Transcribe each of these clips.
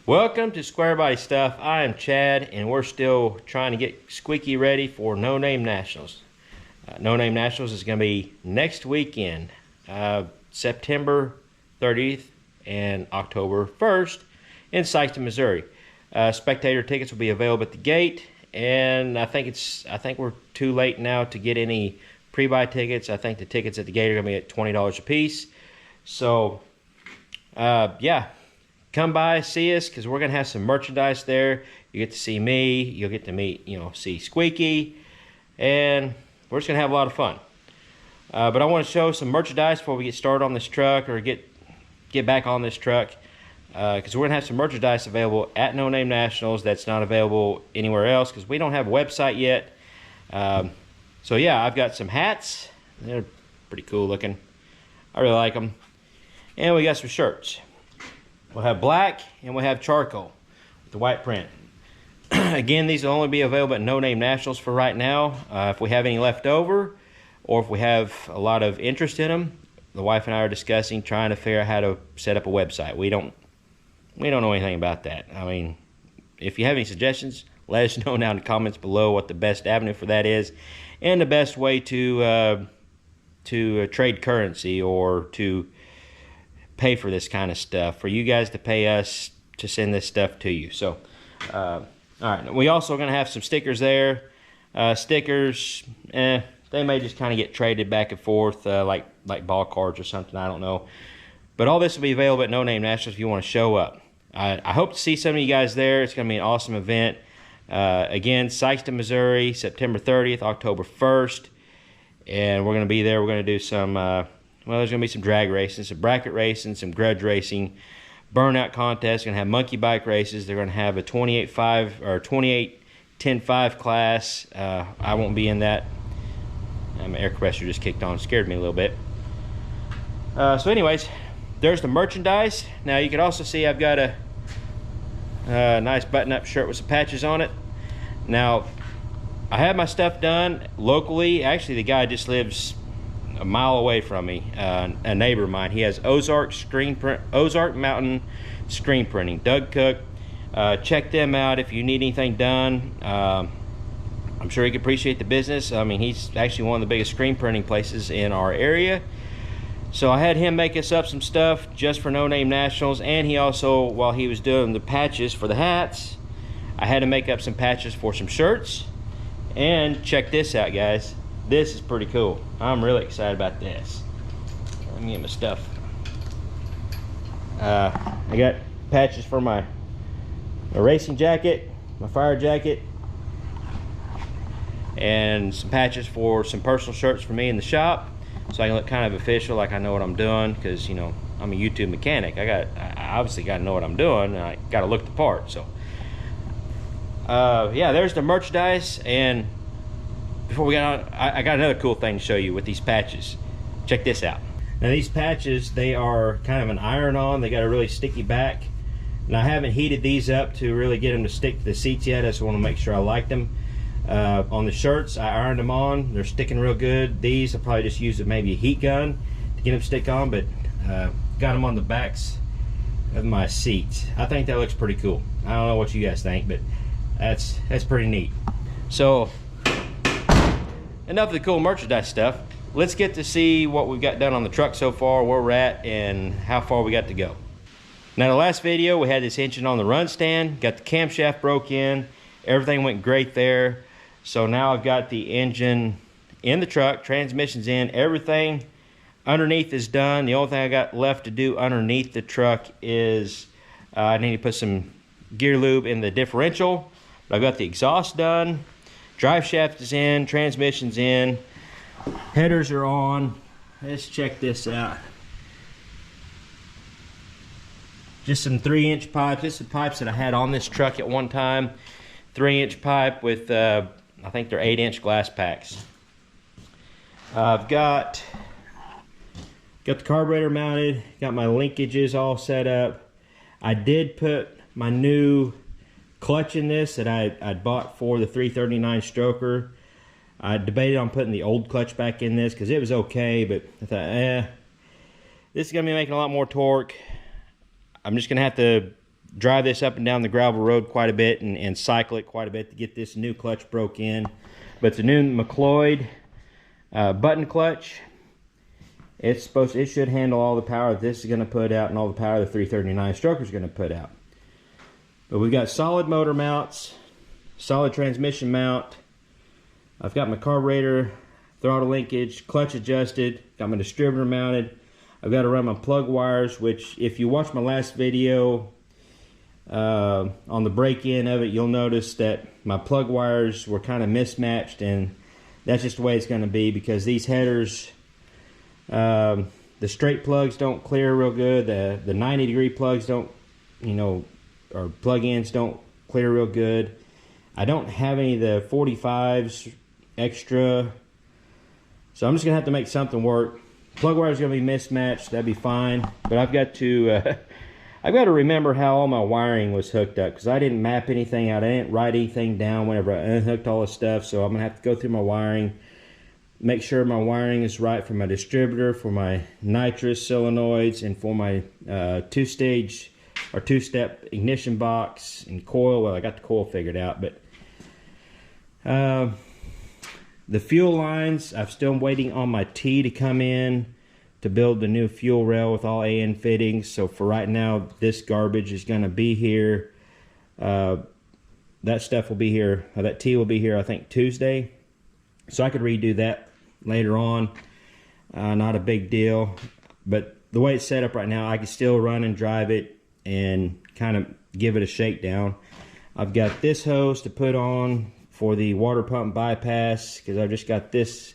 Welcome to Square Body Stuff. I am Chad, and we're still trying to get Squeaky ready for No Name Nationals. No Name Nationals is going to be next weekend, September 30th and October 1st in Sykeston, Missouri. Spectator tickets will be available at the gate, and I think we're too late now to get any pre-buy tickets. I think the tickets at the gate are going to be at $20 a piece. So, yeah. Come by, see us, because we're going to have some merchandise there. You get to see me, you'll get to meet, see Squeaky, and we're just going to have a lot of fun. But I want to show some merchandise before we get started on this truck, or get back on this truck, because we're going to have some merchandise available at No Name Nationals that's not available anywhere else, because we don't have a website yet. So yeah, I've got some hats. They're pretty cool looking. I really like them. And we got some shirts. We'll have black and we'll have charcoal with the white print. Again, these will only be available at No Name Nationals for right now. If we have any left over, or if we have a lot of interest in them, the wife and I are discussing trying to figure out how to set up a website. We don't know anything about that. I mean, if you have any suggestions, let us know down in the comments below what the best avenue for that is, and the best way to trade currency or to pay for this kind of stuff, for you guys to pay us to send this stuff to you. So all right, we also going to have some stickers there. Stickers, they may just kind of get traded back and forth, like ball cards or something, I don't know. But all this will be available at No Name Nationals if you want to show up. I hope to see some of you guys there. It's going to be an awesome event. Again, Sykeston, Missouri, September 30th, October 1st, and we're going to be there. We're going to do some well, there's going to be some drag racing, some bracket racing, some grudge racing, burnout contests. Going to have monkey bike races. They're going to have a 28.5 or 28.10.5 class. I won't be in that. My air compressor just kicked on, scared me a little bit. So anyways, there's the merchandise. Now you can also see I've got a nice button-up shirt with some patches on it. Now, I have my stuff done locally. Actually, the guy just lives a mile away from me, a neighbor of mine. He has Ozark Mountain screen printing. Doug Cook. Check them out if you need anything done. I'm sure he could appreciate the business. I mean, he's actually one of the biggest screen printing places in our area. So I had him make us up some stuff just for No Name Nationals, and he also, while he was doing the patches for the hats, I had to make up some patches for some shirts. And check this out, guys. This is pretty cool. I'm really excited about this. Let me get my stuff. I got patches for my racing jacket, my fire jacket, and some patches for some personal shirts for me in the shop, so I can look kind of official, like I know what I'm doing, because I'm a YouTube mechanic. I obviously got to know what I'm doing, and I got to look the part. So yeah, there's the merchandise. And before we get on, I got another cool thing to show you with these patches. Check this out. Now these patches, they are kind of an iron-on. They got a really sticky back, and I haven't heated these up to really get them to stick to the seats yet. I just want to make sure I like them. On the shirts, I ironed them on. They're sticking real good. These I'll probably just use maybe a heat gun to get them to stick on, but got them on the backs of my seats. I think that looks pretty cool. I don't know what you guys think, but that's pretty neat. So enough of the cool merchandise stuff. Let's get to see what we've got done on the truck so far, where we're at, and how far we got to go. Now, the last video, we had this engine on the run stand, got the camshaft broke in, everything went great there. So now I've got the engine in the truck, transmission's in, everything underneath is done. The only thing I got left to do underneath the truck is I need to put some gear lube in the differential. But I've got the exhaust done. Drive shaft is in, transmission's in, headers are on. Let's check this out. Just some 3-inch pipes. This is the pipes that I had on this truck at one time. 3-inch pipe with, I think they're 8-inch glass packs. I've got the carburetor mounted, got my linkages all set up. I did put my new clutch in this that I'd bought for the 339 stroker. I debated on putting the old clutch back in this because it was okay, but I thought, this is going to be making a lot more torque. I'm just going to have to drive this up and down the gravel road quite a bit and cycle it quite a bit to get this new clutch broke in. But the new McLeod button clutch, it should handle all the power that this is going to put out and all the power the 339 stroker is going to put out. But we've got solid motor mounts, solid transmission mount. I've got my carburetor, throttle linkage, clutch adjusted, got my distributor mounted. I've got to run my plug wires, which if you watch my last video on the break-in of it, you'll notice that my plug wires were kind of mismatched, and that's just the way it's going to be because these headers, the straight plugs don't clear real good. The 90-degree plugs don't, or plug-ins don't clear real good. I don't have any of the 45s extra, so I'm just going to have to make something work. Plug wire is going to be mismatched. That'd be fine, but I've got to remember how all my wiring was hooked up because I didn't map anything out. I didn't write anything down whenever I unhooked all this stuff. So I'm gonna have to go through my wiring, make sure my wiring is right for my distributor, for my nitrous solenoids, and for my two-stage or two-step ignition box and coil. Well, I got the coil figured out, but the fuel lines, I'm still waiting on my T to come in to build the new fuel rail with all AN fittings. So for right now, this garbage is going to be here. That stuff will be here. That T will be here, I think, Tuesday. So I could redo that later on. Not a big deal. But the way it's set up right now, I can still run and drive it and kind of give it a shakedown. I've got this hose to put on for the water pump bypass because I've just got this,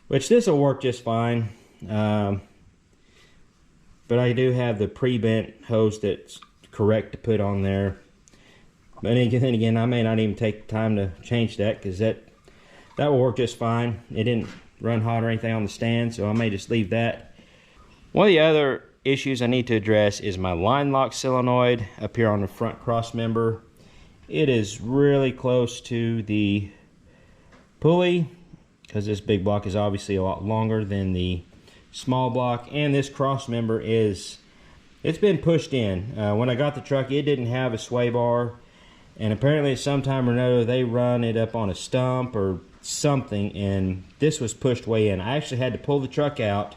which this will work just fine. But I do have the pre-bent hose that's correct to put on there. But then again, I may not even take the time to change that because that will work just fine. It didn't run hot or anything on the stand, so I may just leave that. One of the other issues I need to address is my line lock solenoid up here on the front cross member. It is really close to the pulley because this big block is obviously a lot longer than the small block, and this cross member it's been pushed in. When I got the truck, it didn't have a sway bar, and apparently at some time or another they run it up on a stump or something, and this was pushed way in. I actually had to pull the truck out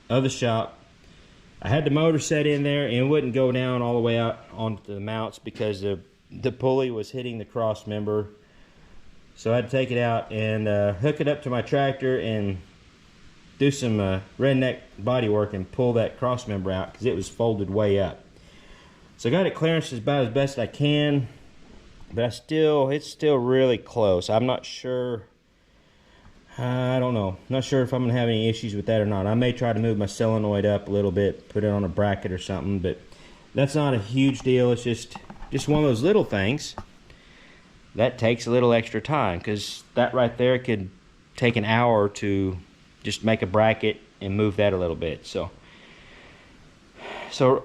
of the shop. I had the motor set in there and it wouldn't go down all the way out onto the mounts because the pulley was hitting the cross member. So I had to take it out and hook it up to my tractor and do some redneck body work and pull that cross member out because it was folded way up. So I got it clearance about as best I can, but it's still really close. I'm not sure. I don't know. Not sure if I'm gonna have any issues with that or not. I may try to move my solenoid up a little bit, put it on a bracket or something, but that's not a huge deal. It's just one of those little things that takes a little extra time because that right there could take an hour to just make a bracket and move that a little bit. So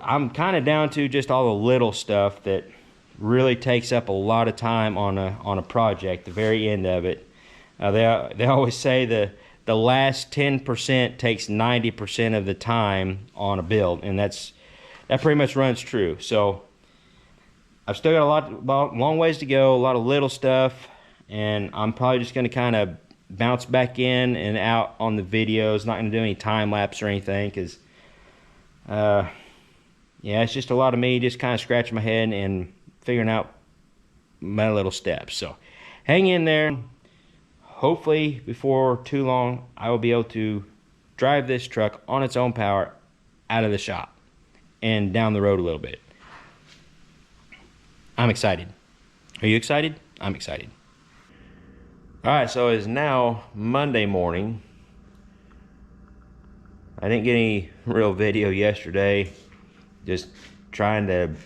I'm kind of down to just all the little stuff that really takes up a lot of time on a project, the very end of it. They always say the last 10% takes 90% of the time on a build, and that pretty much runs true. So I've still got a long ways to go, a lot of little stuff, and I'm probably just going to kind of bounce back in and out on the videos. Not going to do any time lapse or anything because, yeah, it's just a lot of me just kind of scratching my head and figuring out my little steps. So hang in there. Hopefully before too long I will be able to drive this truck on its own power out of the shop and down the road a little bit. I'm excited. Are you excited? I'm excited. Alright, so it's now Monday morning. I didn't get any real video yesterday. Just trying to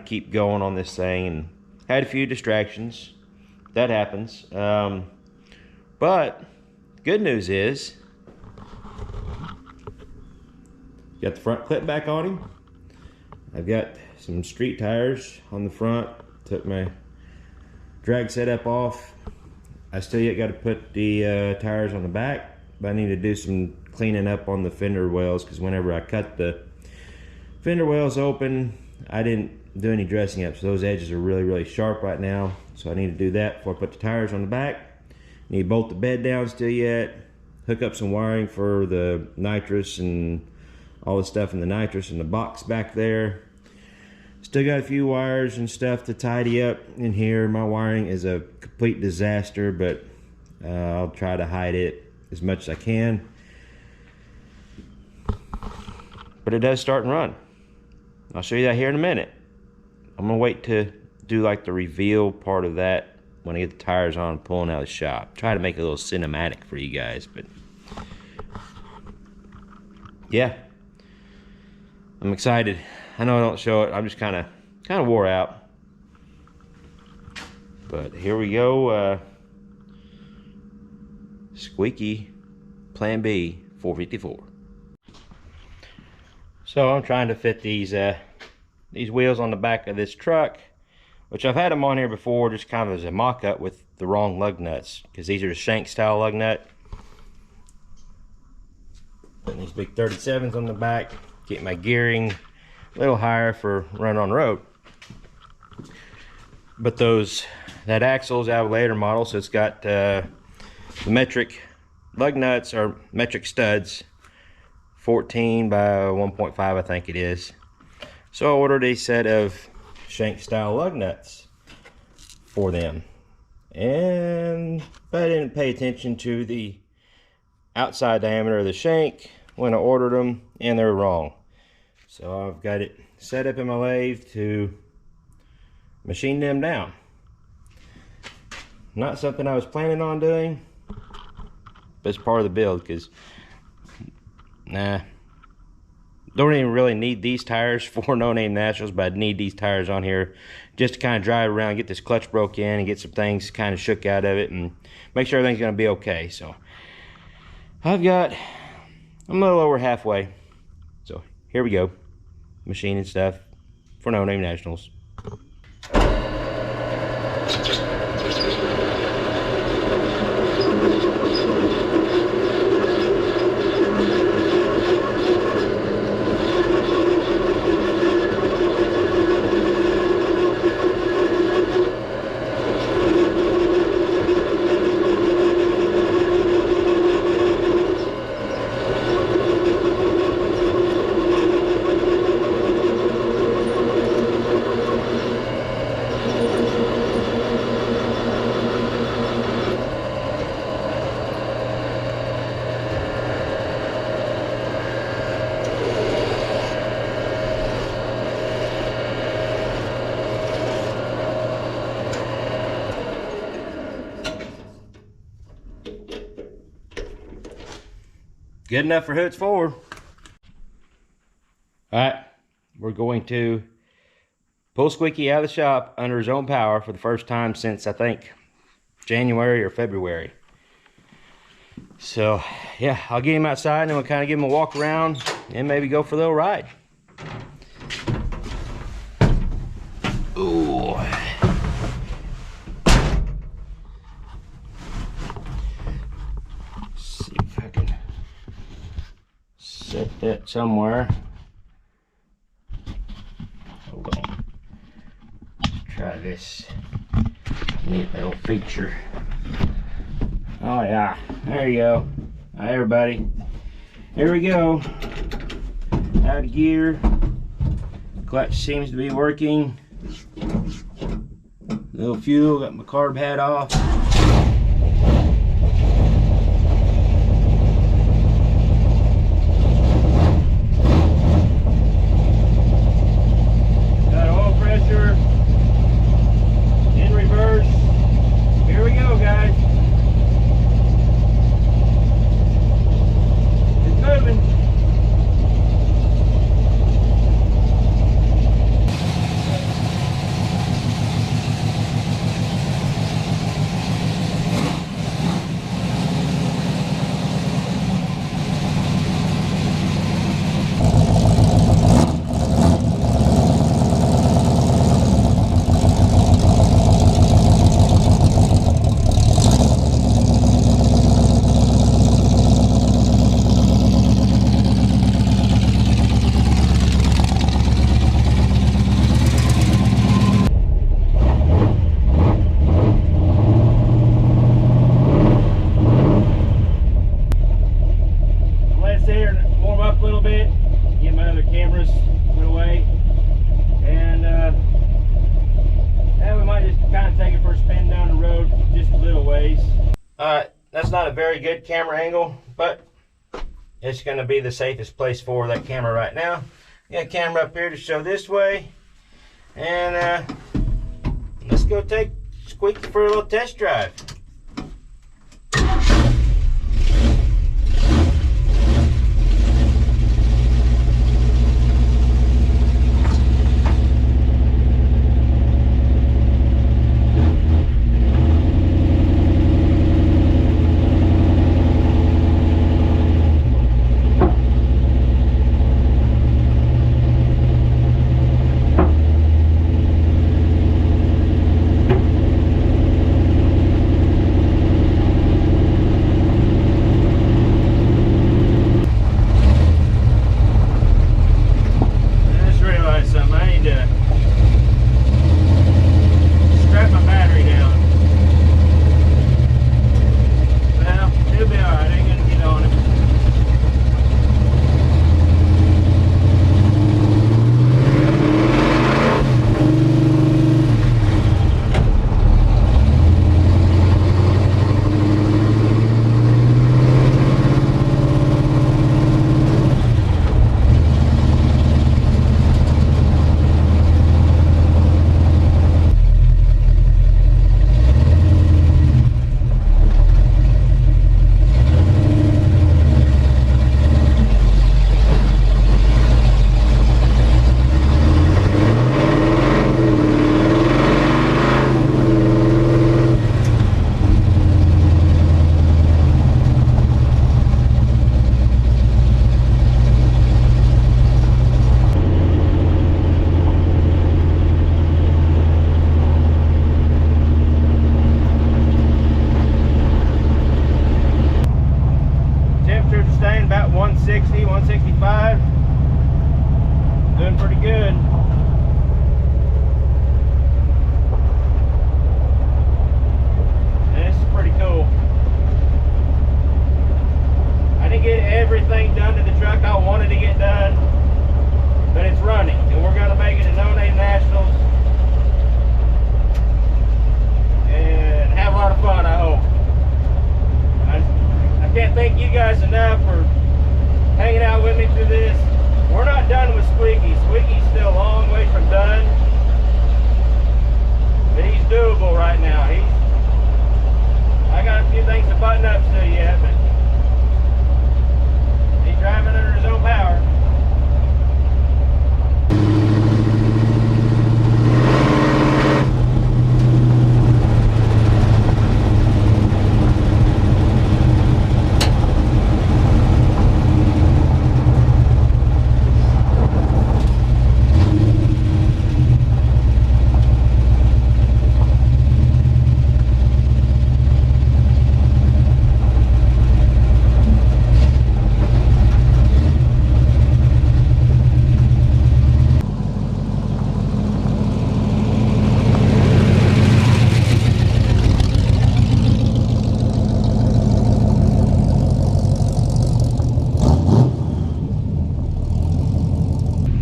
keep going on this thing and had a few distractions. That happens. But good news is got the front clip back on him. I've got some street tires on the front. Took my drag setup off. I still yet got to put the tires on the back, but I need to do some cleaning up on the fender wells because whenever I cut the fender wells open, I didn't do any dressing up, so those edges are really sharp right now. So I need to do that before I put the tires on the back. Need to bolt the bed down still yet. Hook up some wiring for the nitrous and all the stuff in the nitrous in the box back there. Still got a few wires and stuff to tidy up in here. My wiring is a complete disaster, but I'll try to hide it as much as I can. But it does start and run. I'll show you that here in a minute. I'm gonna wait to do like the reveal part of that when I get the tires on and pulling out of the shop. Try to make it a little cinematic for you guys, but yeah, I'm excited. I know I don't show it. I'm just kind of wore out. But here we go. Squeaky Plan B 454. So I'm trying to fit these wheels on the back of this truck, which I've had them on here before, just kind of as a mock-up with the wrong lug nuts, because these are the shank style lug nut. Putting these big 37s on the back, get my gearing a little higher for run on road. But that axle's out of a later model, so it's got the metric lug nuts, or metric studs, 14 by 1.5 I think it is. So I ordered a set of shank style lug nuts for them, and I didn't pay attention to the outside diameter of the shank when I ordered them, and they're wrong. So I've got it set up in my lathe to machine them down. Not something I was planning on doing, but it's part of the build, because don't even really need these tires for No Name Nationals, but I need these tires on here just to kind of drive around, get this clutch broke in, and get some things kind of shook out of it, and make sure everything's going to be okay. So I'm a little over halfway. So here we go, machining stuff for No Name Nationals. Good enough for hoods forward. Alright, we're going to pull Squeaky out of the shop under his own power for the first time since, I think, January or February. So, yeah, I'll get him outside and then we'll kind of give him a walk around and maybe go for a little ride. Ooh. See if I can set that somewhere. Hold on. Let's try this neat little feature. Oh yeah, there you go. Hi everybody. Here we go. Out of gear. Clutch seems to be working. Little fuel, got my carb hat off. Got oil pressure in reverse. Here we go, guys. It's moving. very good camera angle, but it's going to be the safest place for that camera right now. Got a camera up here to show this way, and let's go take Squeaky for a little test drive. About 160, 165. Doing pretty good. And this is pretty cool. I didn't get everything done to the truck I wanted to get done, but it's running, and we're going to make it a No Name Nationals and have a lot of fun, I hope. I can't thank you guys enough for hanging out with me through this. We're not done with Squeaky. Squeaky's still a long way from done, but he's doable right now. I got a few things to button up still yet, but he's driving under his own power.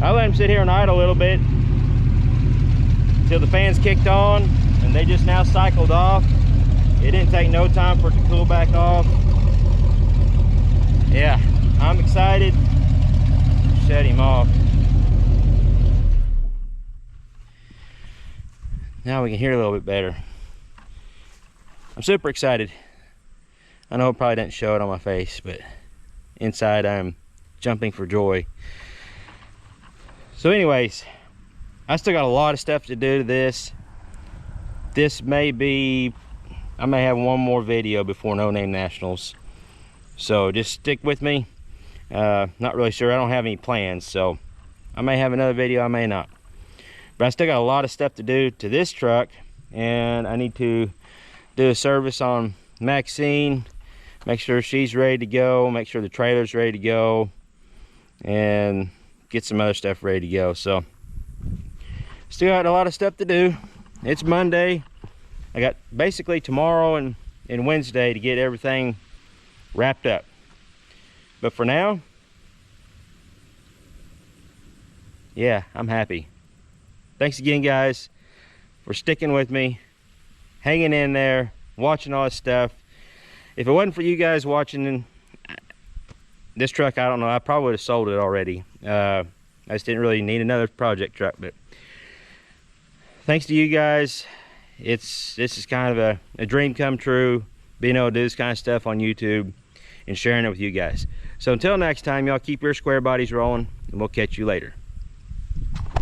I let him sit here and idle a little bit until the fans kicked on, and they just now cycled off. It didn't take no time for it to cool back off. Yeah, I'm excited. Shut him off. Now we can hear a little bit better. I'm super excited. I know it probably didn't show it on my face, but inside I'm jumping for joy. So anyways, I still got a lot of stuff to do to this. This may be, I may have one more video before No Name Nationals. So just stick with me. Not really sure, I don't have any plans, so I may have another video, I may not. But I still got a lot of stuff to do to this truck, and I need to do a service on Maxine, make sure she's ready to go, make sure the trailer's ready to go, and get some other stuff ready to go. So still got a lot of stuff to do. It's Monday. I got basically tomorrow and Wednesday to get everything wrapped up. But for now, yeah, I'm happy. Thanks again, guys, for sticking with me, hanging in there, watching all this stuff. if it wasn't for you guys watching this truck, I don't know, I probably would have sold it already. I just didn't really need another project truck, but thanks to you guys, this is kind of a dream come true, being able to do this kind of stuff on YouTube and sharing it with you guys. So until next time, y'all keep your square bodies rolling, and we'll catch you later.